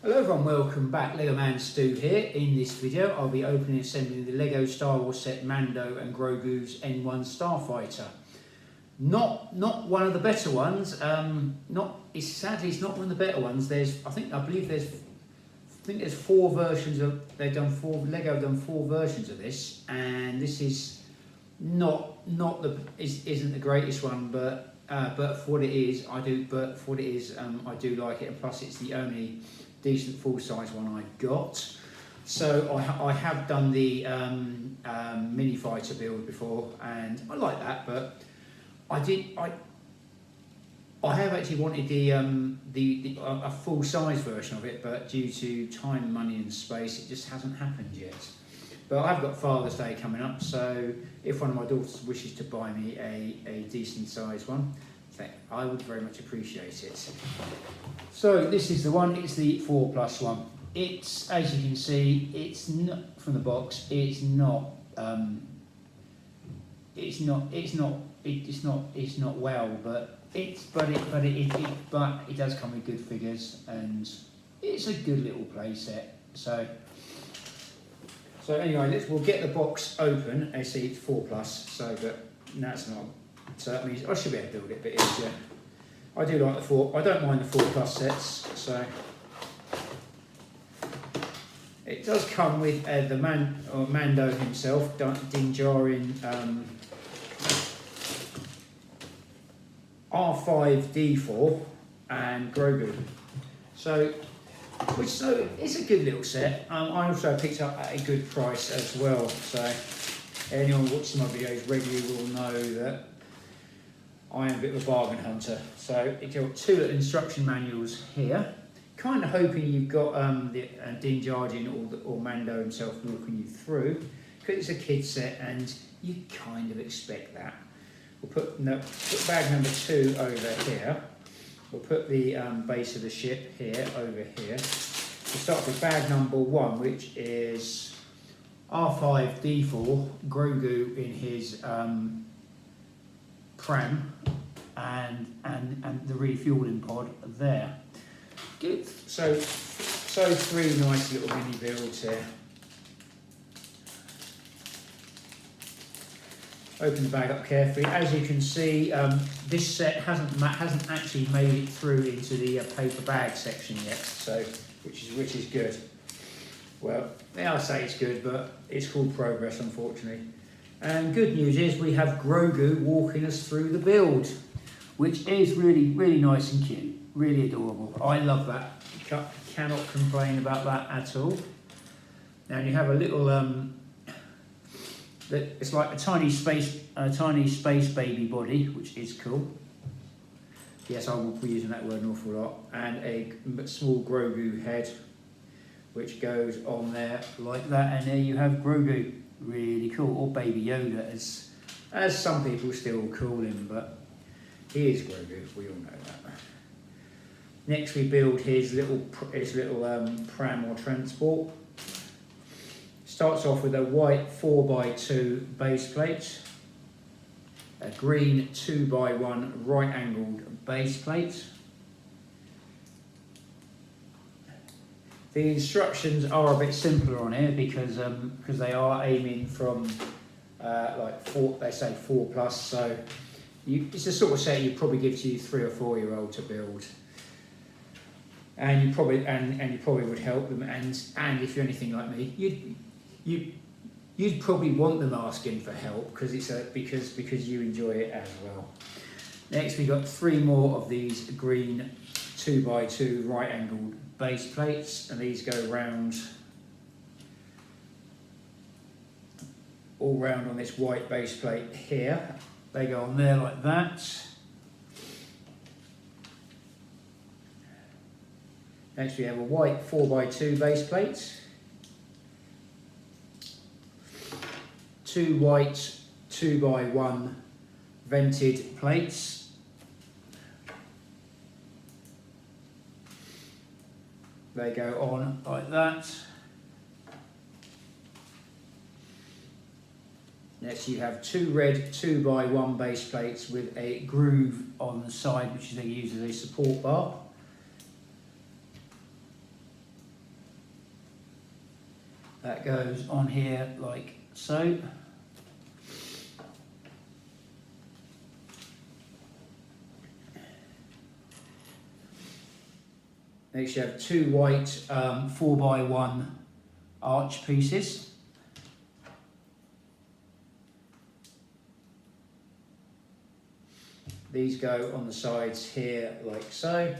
Hello everyone, welcome back. Lego Man Stu here. In this video I'll be opening and assembling the Lego Star Wars set Mando and Grogu's N-1 Starfighter. Not one of the better ones. Sadly it's not one of the better ones. I believe there's 4 versions of Lego have done 4 versions of this, and this is isn't the greatest one, but for what it is, I do like it, and plus it's the only decent full-size one I got. So I have done the mini fighter build before, and I like that, but I have actually wanted a full-size version of it, but due to time, money and space, it just hasn't happened yet. But I've got Father's Day coming up, so if one of my daughters wishes to buy me a decent sized one, I would very much appreciate it. So this is the one. It's the 4+ one. It's, as you can see, it's not from the box. It's not well, but it does come with good figures, and it's a good little play set. So anyway, we'll get the box open. I see it's 4+, so but that's not. So that means I should be able to build it a bit easier. I do like the 4. I don't mind the 4+ sets. So it does come with the Mando himself, Din Djarin, R5-D4, and Grogu. So it's a good little set. I also picked up at a good price as well. So anyone watching my videos regularly will know that I am a bit of a bargain hunter. So you've got 2 little instruction manuals here. Kind of hoping you've got Din Djarin or Mando himself walking you through, because it's a kid set and you kind of expect that. We'll put bag number 2 over here. We'll put the base of the ship here over here. We'll start with bag number 1, which is R5-D4, Grogu in his pram, and the refueling pod there. Good. So 3 nice little mini builds here. Open the bag up carefully. As you can see, this set hasn't actually made it through into the paper bag section yet. So which is good. Well, I say it's good, but it's called progress, unfortunately. And good news is we have Grogu walking us through the build, which is really, really nice and cute, really adorable. I love that. Cannot complain about that at all. Now you have a little it's like a tiny space baby body, which is cool. Yes, I will be using that word an awful lot. And a small Grogu head, which goes on there like that, and there you have Grogu. Really cool, or Baby Yoda, as some people still call him, but he is Grogu. We all know that. Next, we build his little pram or transport. Starts off with a white 4x2 base plate, a green 2x1 right-angled base plate. The instructions are a bit simpler on here because they are aiming from like 4. They say 4+, so it's the sort of set you'd probably give to your 3 or 4 year old to build, and you probably would help them. And if you're anything like me, you'd probably want them asking for help because because you enjoy it as well. Next, we got 3 more of these green 2x2 right-angled base plates, and these go round all round on this white base plate here. They go on there like that. Next, we have a white 4x2 base plate, 2 white 2x1 vented plates. They go on like that. Next, you have 2 red 2x1 base plates with a groove on the side, which they use as a support bar. That goes on here like so. Next you have two white 4x1 arch pieces. These go on the sides here like so.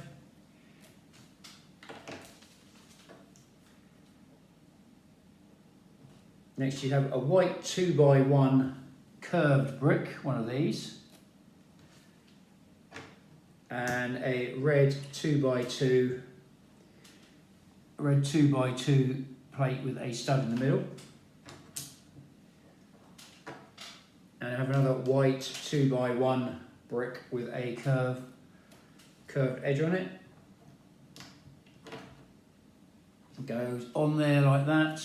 Next you have a white 2x1 curved brick, one of these, and a red 2x2 plate with a stud in the middle. And I have another white 2x1 brick with a curved edge on it. It goes on there like that.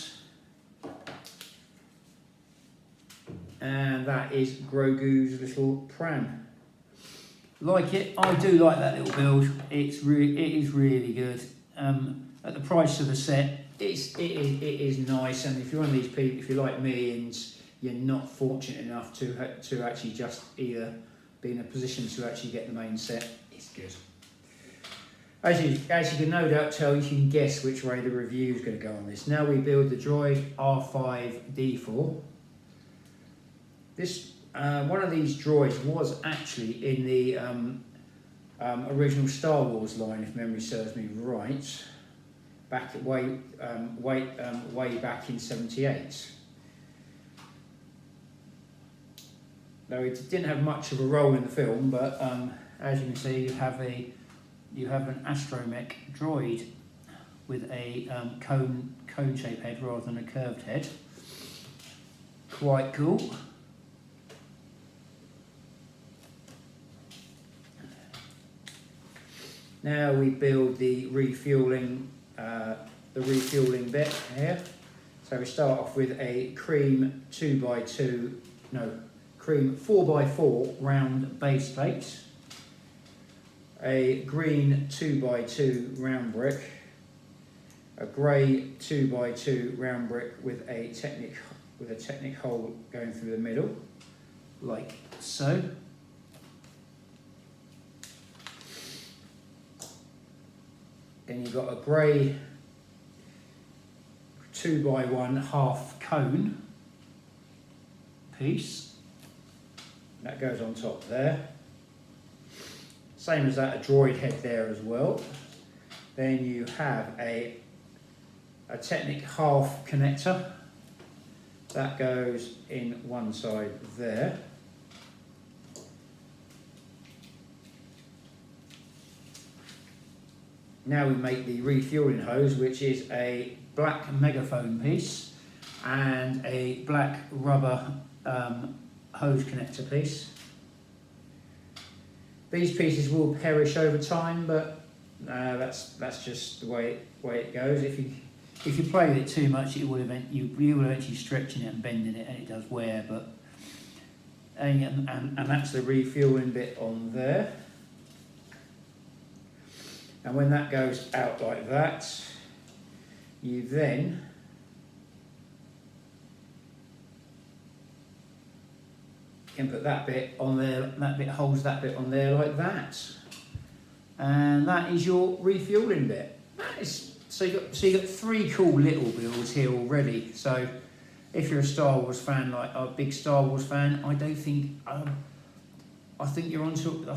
And that is Grogu's little pram. Like it, I do like that little build. It is really good. At the price of the set, it is nice. And if you're one of these people, if you're like me and you're not fortunate enough to actually just either be in a position to actually get the main set, it's good. As you can no doubt tell, you can guess which way the review is going to go on this. Now we build the droid R5-D4. This one of these droids was actually in the original Star Wars line, if memory serves me right, back way back in '78. Though it didn't have much of a role in the film, but as you can see, you have an astromech droid with a cone-shaped head rather than a curved head. Quite cool. Now we build the refueling bit here. So we start off with a cream 4x4 round base plate, a green 2x2 round brick, a grey 2x2 round brick with a Technic hole going through the middle, like so. Then you've got a grey 2x1 half cone piece. That goes on top there. Same as that, a droid head there as well. Then you have a Technic half connector. That goes in one side there. Now we make the refueling hose, which is a black megaphone piece and a black rubber hose connector piece. These pieces will perish over time, but that's just the way it goes. If you play with it too much, you will eventually stretching it and bending it, and it does wear. But and that's the refueling bit on there. And when that goes out like that, you then can put that bit on there, that bit holds that bit on there like that. And that is your refueling bit. So you got three cool little builds here already. So if you're a Star Wars fan, like a big Star Wars fan, I think you're onto a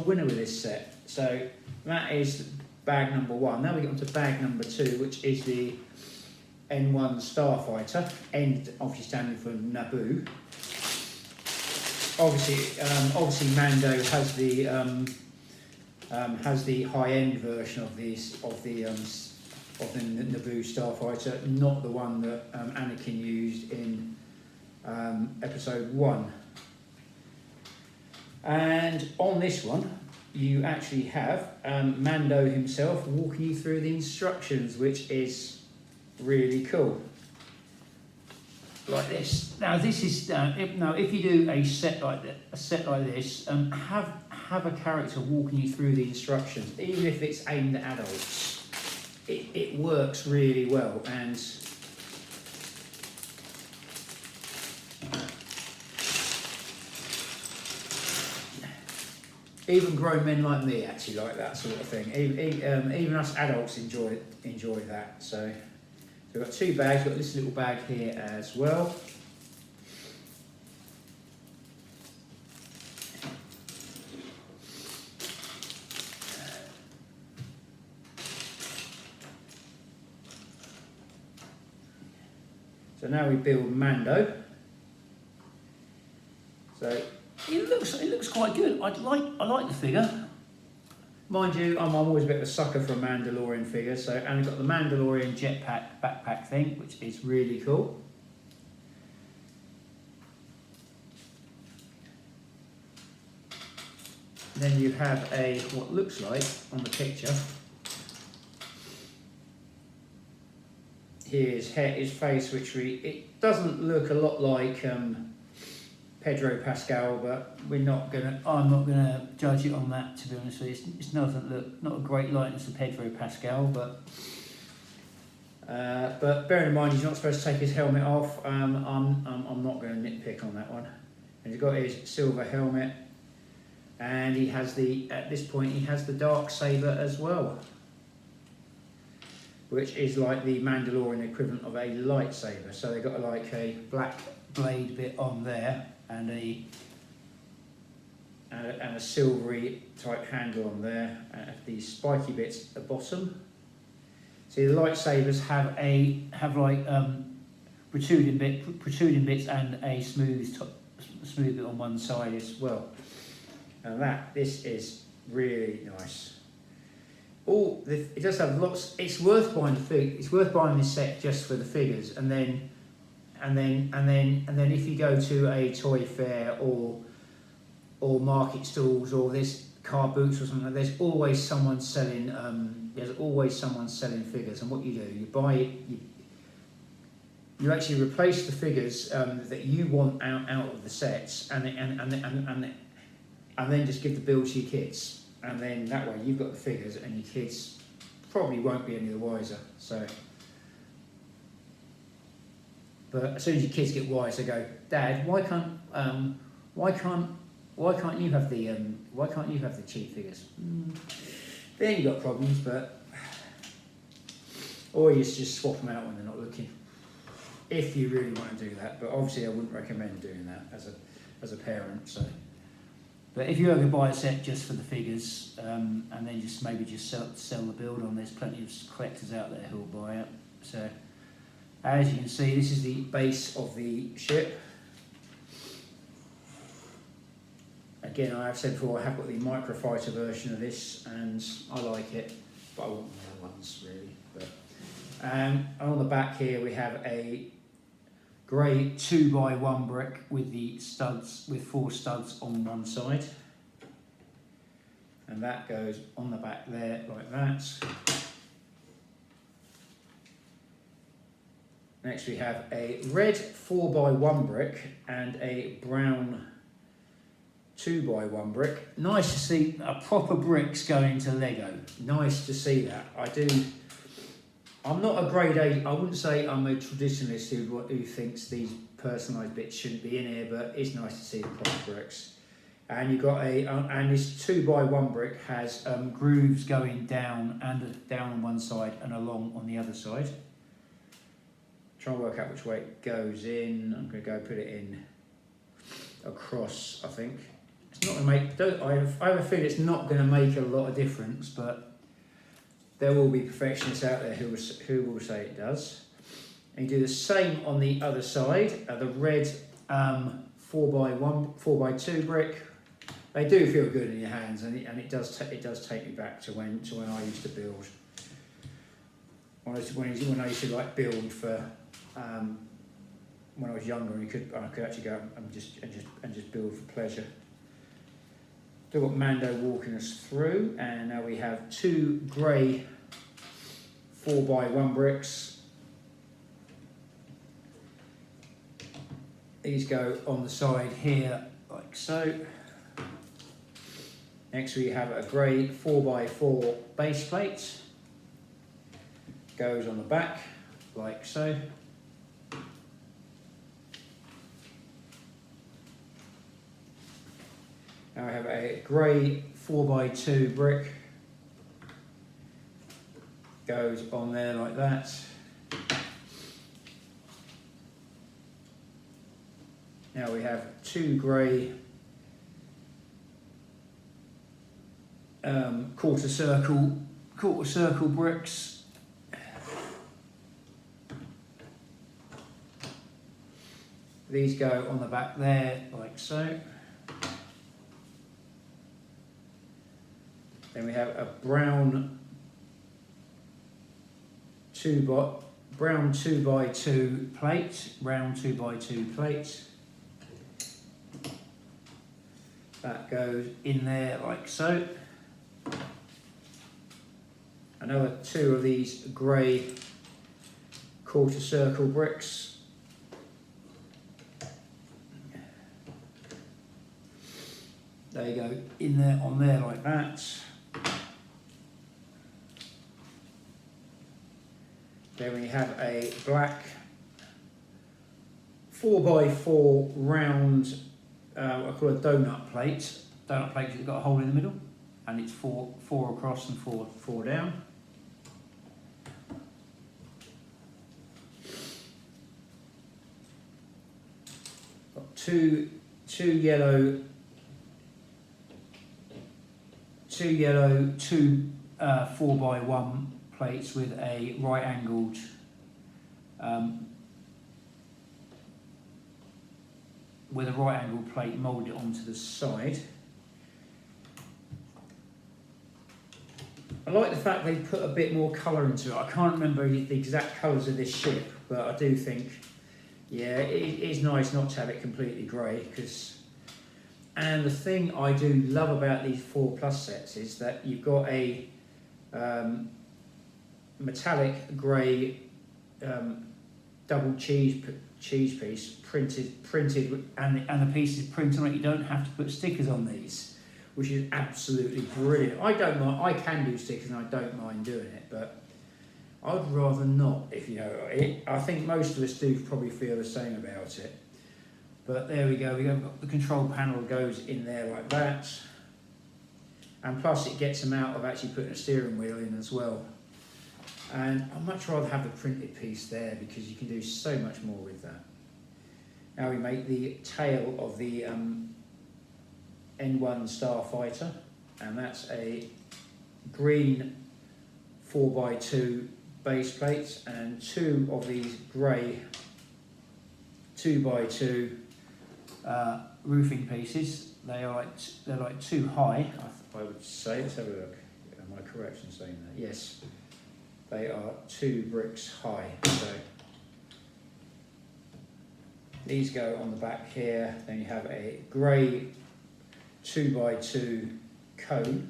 winner with this set. So that is bag number one. Now we get on to bag number two, which is the N-1 Starfighter. N obviously standing for Naboo. Obviously Mando has the high-end version of the Naboo Starfighter, not the one that Anakin used in Episode 1. And on this one, you actually have Mando himself walking you through the instructions, which is really cool. Like this. Now, this is if you do a set like this, have a character walking you through the instructions, even if it's aimed at adults. It works really well, and Even grown men like me actually like that sort of thing. Even us adults enjoy that. So we've got 2 bags. We've got this little bag here as well. So now we build Mando. So it looks quite good. I like the figure. Mind you, I'm always a bit of a sucker for a Mandalorian figure. So, and I've got the Mandalorian jetpack backpack thing, which is really cool. Then you have what looks like on the picture. Here's his face, which it doesn't look a lot like Pedro Pascal, but I'm not gonna judge it on that, to be honest with you. It's not a great likeness to Pedro Pascal, but bearing in mind he's not supposed to take his helmet off, I'm not going to nitpick on that one. And he's got his silver helmet, and he has at this point he has the dark saber as well, which is like the Mandalorian equivalent of a lightsaber. So they've got like a black blade bit on there, and a silvery type handle on there, and these spiky bits at the bottom. See, the lightsabers have like protruding bits and a smooth bit on one side as well. And this is really nice. It does have lots. It's worth buying It's worth buying this set just for the figures, and then if you go to a toy fair or market stalls or this car boots or something, there's always someone selling. Figures, and what you do, you buy it. You actually replace the figures that you want out of the sets, and then just give the bill to your kids. And then that way you've got the figures, and your kids probably won't be any the wiser. So, but as soon as your kids get wise, they go, "Dad, why can't you have the cheap figures?" Then you've got problems, or you just swap them out when they're not looking. If you really want to do that, but obviously I wouldn't recommend doing that as a parent. So. But if you ever buy a set just for the figures, and then maybe sell the build on, there's plenty of collectors out there who will buy it. So, as you can see, this is the base of the ship. Again, I have said before, I have got the microfighter version of this, and I like it, but I want the other ones really. But and on the back here we have a grey 2x1 brick with the studs, with 4 studs on one side, and that goes on the back there like that. Next we have a red 4x1 brick and a brown 2x1 brick. Nice to see a proper bricks going to Lego. Nice to see that. I'm not a grade A. I wouldn't say I'm a traditionalist who thinks these personalised bits shouldn't be in here, but it's nice to see the proper bricks. And you've got and this 2x1 brick has grooves going down on one side and along on the other side. Try and work out which way it goes in. I'm going to go put it in across. I think it's not going to make. I have a feeling it's not going to make a lot of difference, but there will be perfectionists out there who will say it does. And you do the same on the other side. The red 4x2 brick. They do feel good in your hands, and it does take me back to when I used to build. When I used to like build for when I was younger, and I could actually go and just build for pleasure. We've got Mando walking us through, and now we have 2 grey 4x1 bricks. These go on the side here, like so. Next we have a grey 4x4 base plate. Goes on the back, like so. Now I have a grey 4x2 brick goes on there like that. Now we have 2 grey quarter circle bricks. These go on the back there like so. Then we have a brown 2x2 plate, round 2x2 plate. That goes in there like so. Another 2 of these grey quarter circle bricks. They go in there on there like that. Then we have a black 4x4 round, I call it a donut plate. Donut plate because it's got a hole in the middle, and it's four across and four down. Got two yellow, 4x1 plates with a right angled plate moulded onto the side. I like the fact they put a bit more colour into it. I can't remember the exact colours of this ship, but I do think, yeah, it is nice not to have it completely grey. And the thing I do love about these 4+ sets is that you've got a metallic grey double cheese piece printed, and the piece is printed on it. You don't have to put stickers on these, which is absolutely brilliant. I don't mind. I can do stickers, and I don't mind doing it, but I'd rather not. If you know it, I think most of us do probably feel the same about it. But there we go. We've got the control panel goes in there like that, and plus it gets them out of actually putting a steering wheel in as well. And I'd much rather have the printed piece there because you can do so much more with that. Now we make the tail of the N-1 Starfighter, and that's a green 4x2 base plates and 2 of these grey 2x2 roofing pieces. They're like too high, I would say. Let's have a look. Am I correct in saying that? Yes. They are 2 bricks high. So these go on the back here. Then you have a grey 2x2 cone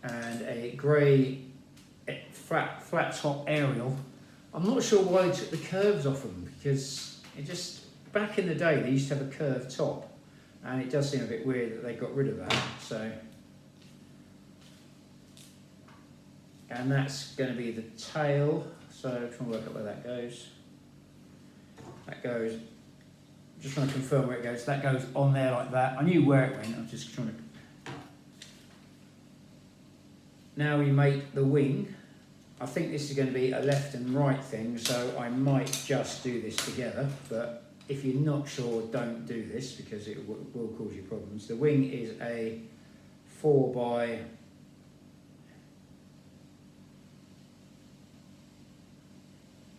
and a grey flat top aerial. I'm not sure why they took the curves off them, because it just, back in the day they used to have a curved top, and it does seem a bit weird that they got rid of that. So, and that's going to be the tail. So I'm trying to work out where that goes. That goes, just trying to confirm where it goes. That goes on there like that. I knew where it went. I'm just trying to. Now we make the wing. I think this is going to be a left and right thing, so I might just do this together. But if you're not sure, don't do this because it will cause you problems. The wing is a 4x.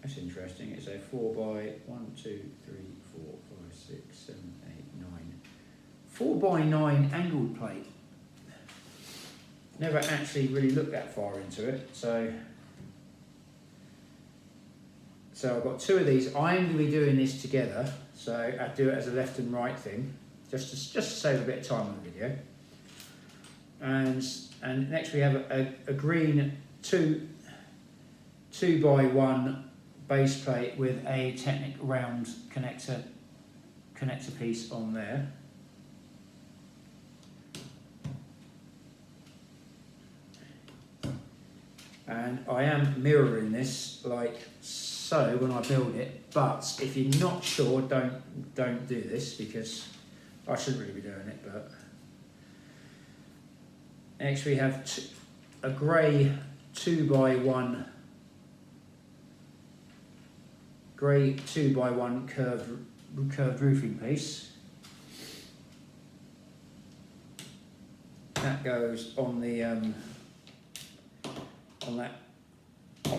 That's interesting. It's a 4x 1, 2, 3, 4, 5, 6, 7, 8, 9. 4x9 angled plate. Never actually really looked that far into it. So I've got 2 of these. I'm going to be doing this together. So I do it as a left and right thing, just to save a bit of time on the video. And next we have a green 2x1 base plate with a Technic round connector piece on there. And I am mirroring this like so when I build it, but if you're not sure, don't do this, because I shouldn't really be doing it, but Next we have a grey 2x1 curved roofing piece. That goes on the on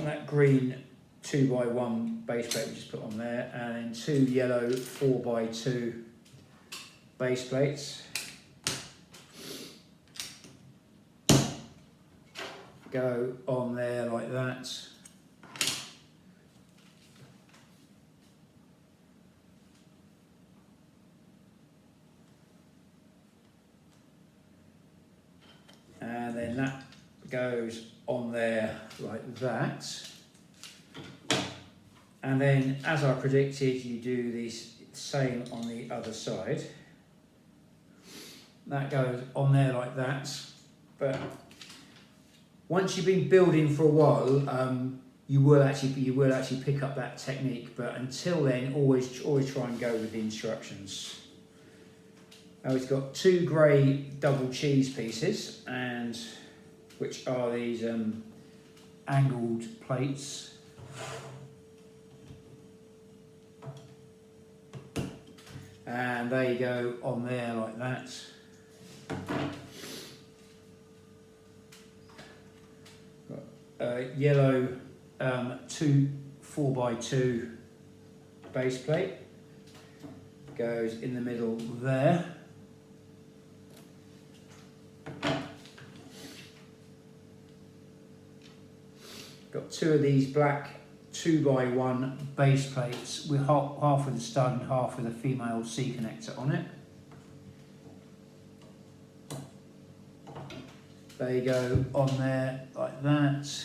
that green 2x1 base plate we just put on there, and then 2 yellow 4x2 base plates. Go on there like that. And then that goes on there like that. And then, as I predicted, you do the same on the other side. That goes on there like that. But once you've been building for a while, you will actually pick up that technique. But until then, always try and go with the instructions. Now we've got 2 grey double cheese pieces, and which are these angled plates. And they go on there like that. Got yellow 2 4x2 base plate. Goes in the middle there. Got 2 of these black 2x1 base plates with half with a stud and half with a female C connector on it. They go on there like that.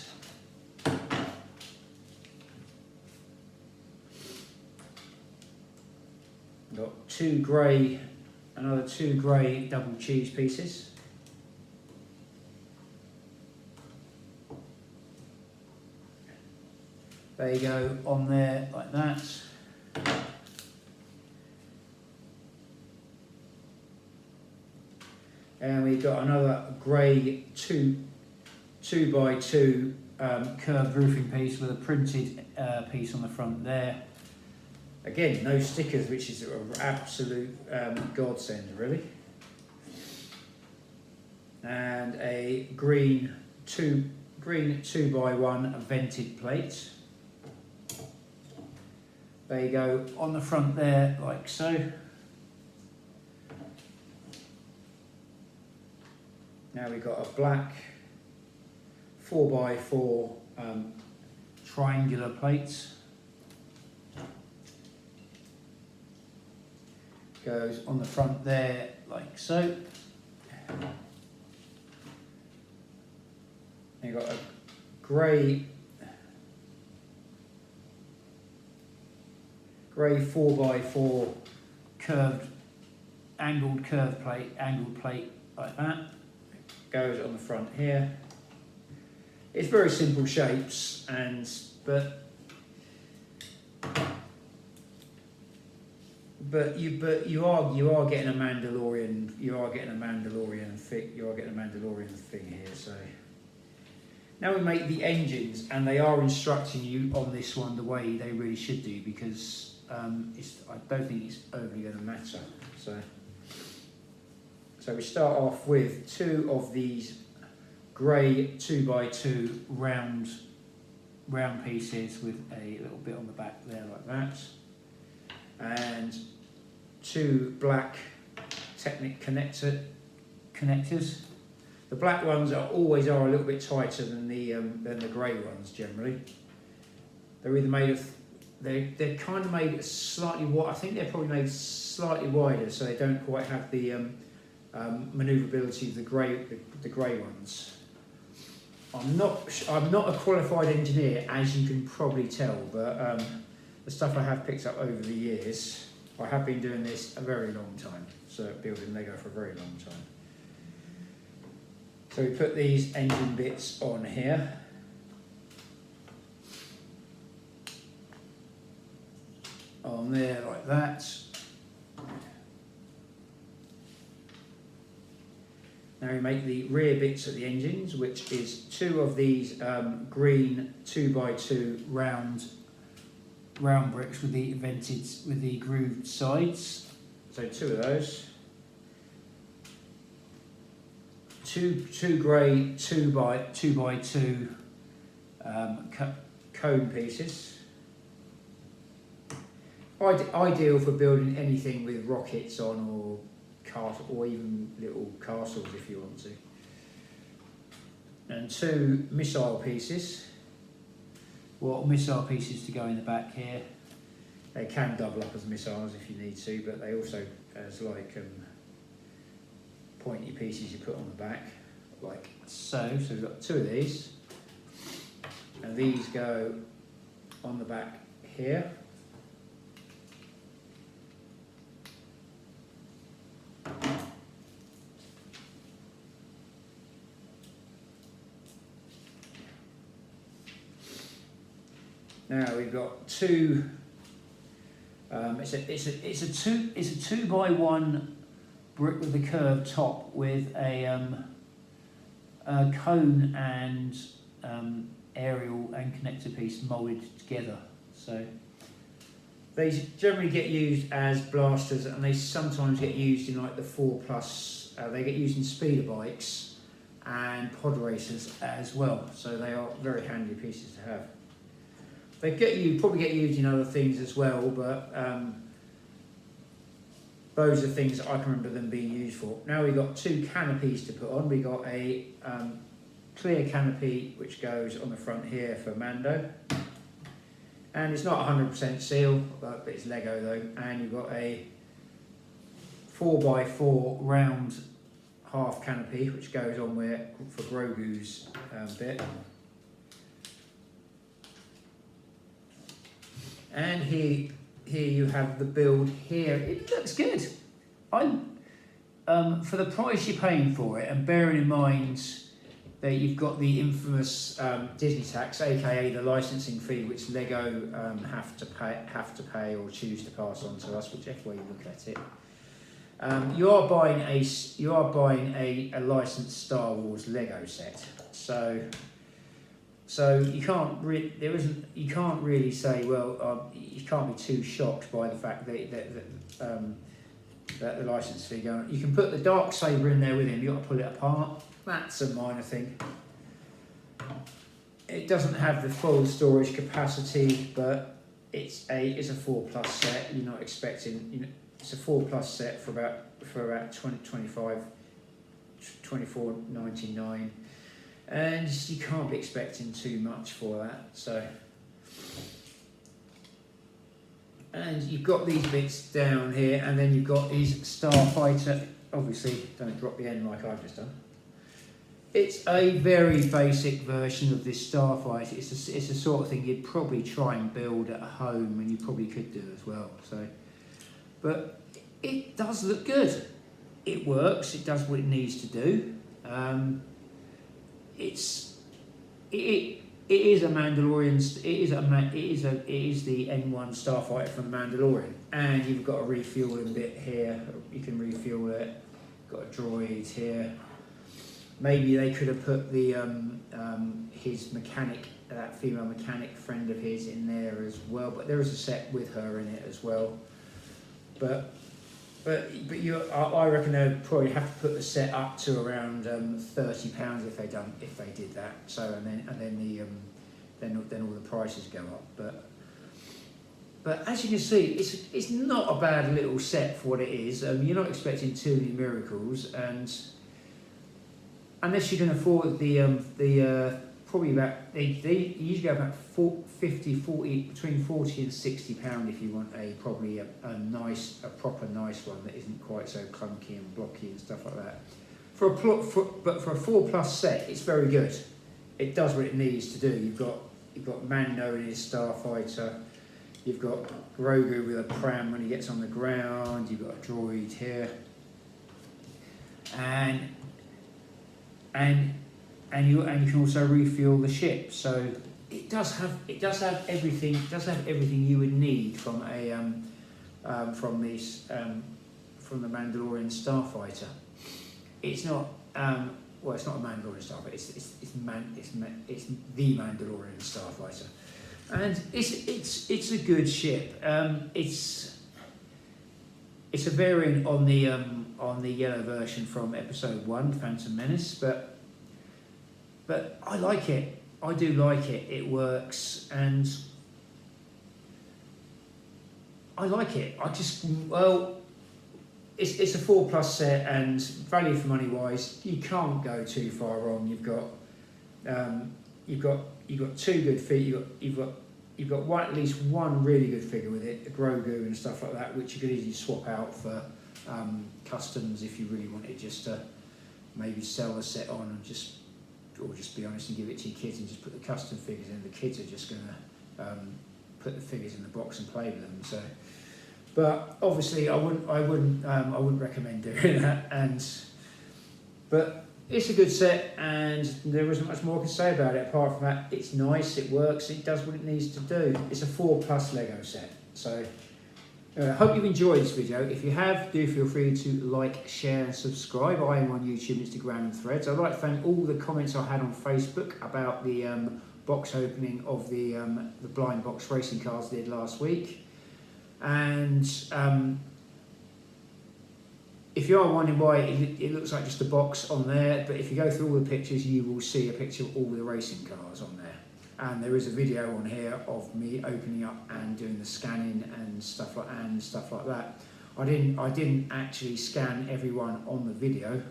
Got another 2 grey double cheese pieces. They go on there like that. And we've got another grey 2x2 curved roofing piece with a printed piece on the front there. Again, no stickers, which is an absolute godsend, really. And a green 2x1 vented plate. They go on the front there like so. Now we've got a black 4x4 triangular plate. Goes on the front there like so. You've got a grey 4x4 angled plate like that. Goes on the front here. It's very simple shapes, but you are getting a Mandalorian. You are getting a Mandalorian thing here. So now we make the engines, and they are instructing you on this one the way they really should do, because I don't think it's overly going to matter. So we start off with 2 of these grey 2x2 round pieces with a little bit on the back there like that, and 2 black Technic connectors. The black ones always are a little bit tighter than the grey ones generally. They're either made of they're kind of made slightly wide. I think they're probably made slightly wider, so they don't quite have the manoeuvrability of the grey ones. I'm not a qualified engineer, as you can probably tell, but the stuff I have picked up over the years, I have been doing this a very long time, so building Lego for a very long time. So we put these engine bits on here. On there like that. Now we make the rear bits of the engines, which is 2 of these green 2x2 round bricks with the grooved sides. So 2 of those. 2 grey 2x2 cone pieces. Ideal for building anything with rockets on, or even little castles if you want to. And 2 missile pieces. Missile pieces to go in the back here. They can double up as missiles if you need to, but they also as like pointy pieces you put on the back, like so. So we've got 2 of these, and these go on the back here. Now we've got 2. It's a 2x1 brick with a curved top with a cone and aerial and connector piece moulded together. So they generally get used as blasters, and they sometimes get used in like the 4+. They get used in speeder bikes and pod racers as well. So they are very handy pieces to have. They probably get used in other things as well, but those are things that I can remember them being used for. Now we've got 2 canopies to put on. We've got a clear canopy which goes on the front here for Mando, and it's not 100% seal, but it's Lego though. And you've got a 4x4 round half canopy which goes on for Grogu's bit. And here you have the build here. It looks good. For the price you're paying for it, and bearing in mind that you've got the infamous Disney tax, aka the licensing fee, which Lego have to pay or choose to pass on to us, whichever way you look at it. You are buying a licensed Star Wars Lego set, so you can't really say, well, you can't be too shocked by the fact that the license fee going. You can put the Darksaber in there with him. You got to pull it apart. That's a minor thing. It doesn't have the full storage capacity, but it's a 4+ set. You're not expecting, it's a 4+ set for about 24.99. And you can't be expecting too much for that. So, and you've got these bits down here, and then you've got these Starfighter. Obviously, don't drop the N like I've just done. It's a very basic version of this Starfighter. It's the sort of thing you'd probably try and build at home, and you probably could do as well. So, but it does look good. It works. It does what it needs to do. It is a Mandalorian. It is the N-1 Starfighter from the Mandalorian, and you've got a refueling bit here. You can refuel it. Got a droid here. Maybe they could have put the his mechanic, that female mechanic friend of his, in there as well. But there is a set with her in it as well. But I reckon they'd probably have to put the set up to around £30 if they did that. So then all the prices go up. But as you can see, it's not a bad little set for what it is. You're not expecting too many miracles, and unless you can afford probably about they usually go about 40 between £40 and £60 if you want a proper nice one that isn't quite so clunky and blocky and stuff like that. But for a 4+ set, it's very good. It does what it needs to do. You've got Mando in his Starfighter. You've got Grogu with a pram when he gets on the ground. You've got a droid here, and you can also refuel the ship. So it does have everything. It does have everything you would need from the Mandalorian Starfighter. It's not well, it's not a Mandalorian Starfighter. It's the Mandalorian Starfighter, and it's a good ship. It's a variant on the yellow version from Episode 1, Phantom Menace, but I like it. I do like it. It works, and I like it. It's a 4+ set, and value for money wise, you can't go too far wrong. You've got two good figures. You've got at least one really good figure with it, a Grogu and stuff like that, which you could easily swap out for customs if you really wanted just to maybe sell the set on and just be honest and give it to your kids and just put the custom figures in. The kids are just going to put the figures in the box and play with them. So, but obviously I wouldn't recommend doing that. But it's a good set, and there isn't much more I can say about it apart from that it's nice, it works, it does what it needs to do. It's a 4+ Lego set. So I hope you've enjoyed this video. If you have, do feel free to like, share and subscribe. I am on YouTube, Instagram and Threads. I'd like to thank all the comments I had on Facebook about the box opening of the blind box racing cars I did last week. And if you are wondering why it looks like just a box on there, but if you go through all the pictures, you will see a picture of all the racing cars on there. And there is a video on here of me opening up and doing the scanning and stuff like that. I didn't actually scan everyone on the video.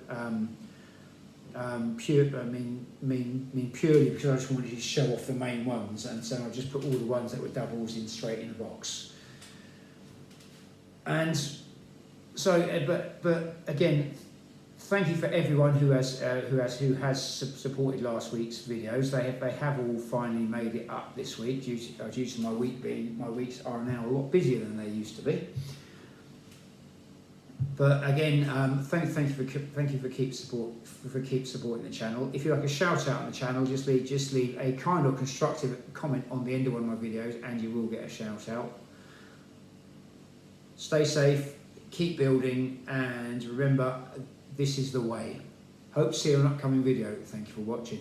Purely because I just wanted to show off the main ones, and so I just put all the ones that were doubles in straight in the box. And so, but again, thank you for everyone who has supported last week's videos. They have all finally made it up this week due to my weeks are now a lot busier than they used to be. But again, thank you for keep supporting the channel. If you like a shout out on the channel, just leave a kind or constructive comment on the end of one of my videos, and you will get a shout out. Stay safe, keep building, and remember, this is the way. Hope to see you on an upcoming video. Thank you for watching.